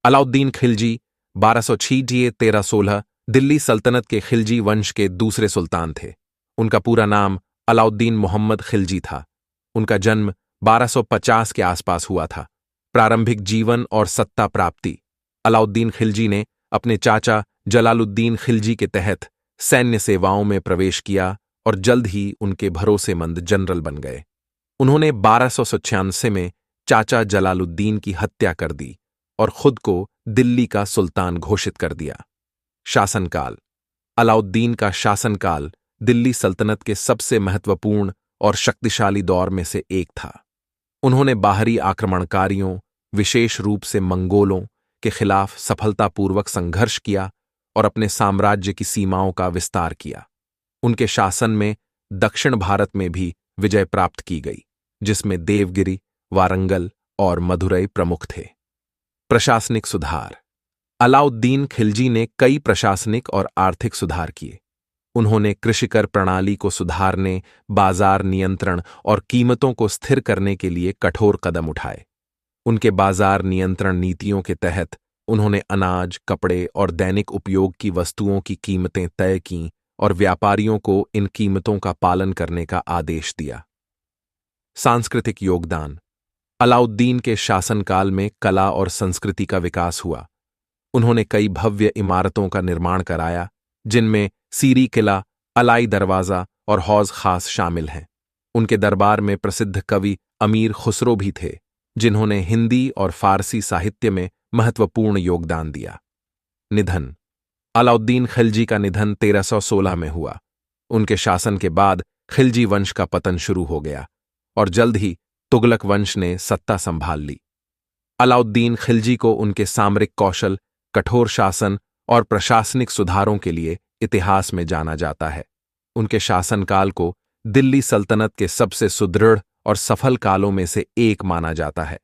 अलाउद्दीन खिलजी 1206-1316 दिल्ली सल्तनत के खिलजी वंश के दूसरे सुल्तान थे। उनका पूरा नाम अलाउद्दीन मोहम्मद खिलजी था। उनका जन्म 1250 के आसपास हुआ था। प्रारंभिक जीवन और सत्ता प्राप्ति। अलाउद्दीन खिलजी ने अपने चाचा जलालुद्दीन खिलजी के तहत सैन्य सेवाओं में प्रवेश किया और जल्द ही उनके भरोसेमंद जनरल बन गए। उन्होंने 1296 में चाचा जलालुद्दीन की हत्या कर दी और खुद को दिल्ली का सुल्तान घोषित कर दिया। शासनकाल। अलाउद्दीन का शासनकाल दिल्ली सल्तनत के सबसे महत्वपूर्ण और शक्तिशाली दौर में से एक था। उन्होंने बाहरी आक्रमणकारियों, विशेष रूप से मंगोलों के खिलाफ सफलतापूर्वक संघर्ष किया और अपने साम्राज्य की सीमाओं का विस्तार किया। उनके शासन में दक्षिण भारत में भी विजय प्राप्त की गई, जिसमें देवगिरी, वारंगल और मदुरई प्रमुख थे। प्रशासनिक सुधार। अलाउद्दीन खिलजी ने कई प्रशासनिक और आर्थिक सुधार किए। उन्होंने कृषि कर प्रणाली को सुधारने, बाजार नियंत्रण और कीमतों को स्थिर करने के लिए कठोर कदम उठाए। उनके बाजार नियंत्रण नीतियों के तहत उन्होंने अनाज, कपड़े और दैनिक उपयोग की वस्तुओं की कीमतें तय कीं और व्यापारियों को इन कीमतों का पालन करने का आदेश दिया। सांस्कृतिक योगदान। अलाउद्दीन के शासनकाल में कला और संस्कृति का विकास हुआ। उन्होंने कई भव्य इमारतों का निर्माण कराया, जिनमें सीरी किला, अलाई दरवाजा और हौज खास शामिल हैं। उनके दरबार में प्रसिद्ध कवि अमीर खुसरो भी थे, जिन्होंने हिंदी और फारसी साहित्य में महत्वपूर्ण योगदान दिया। निधन। अलाउद्दीन खिलजी का निधन 1316 में हुआ। उनके शासन के बाद खिलजी वंश का पतन शुरू हो गया और जल्द ही तुगलक वंश ने सत्ता संभाल ली। अलाउद्दीन खिलजी को उनके सामरिक कौशल, कठोर शासन और प्रशासनिक सुधारों के लिए इतिहास में जाना जाता है। उनके शासनकाल को दिल्ली सल्तनत के सबसे सुदृढ़ और सफल कालों में से एक माना जाता है।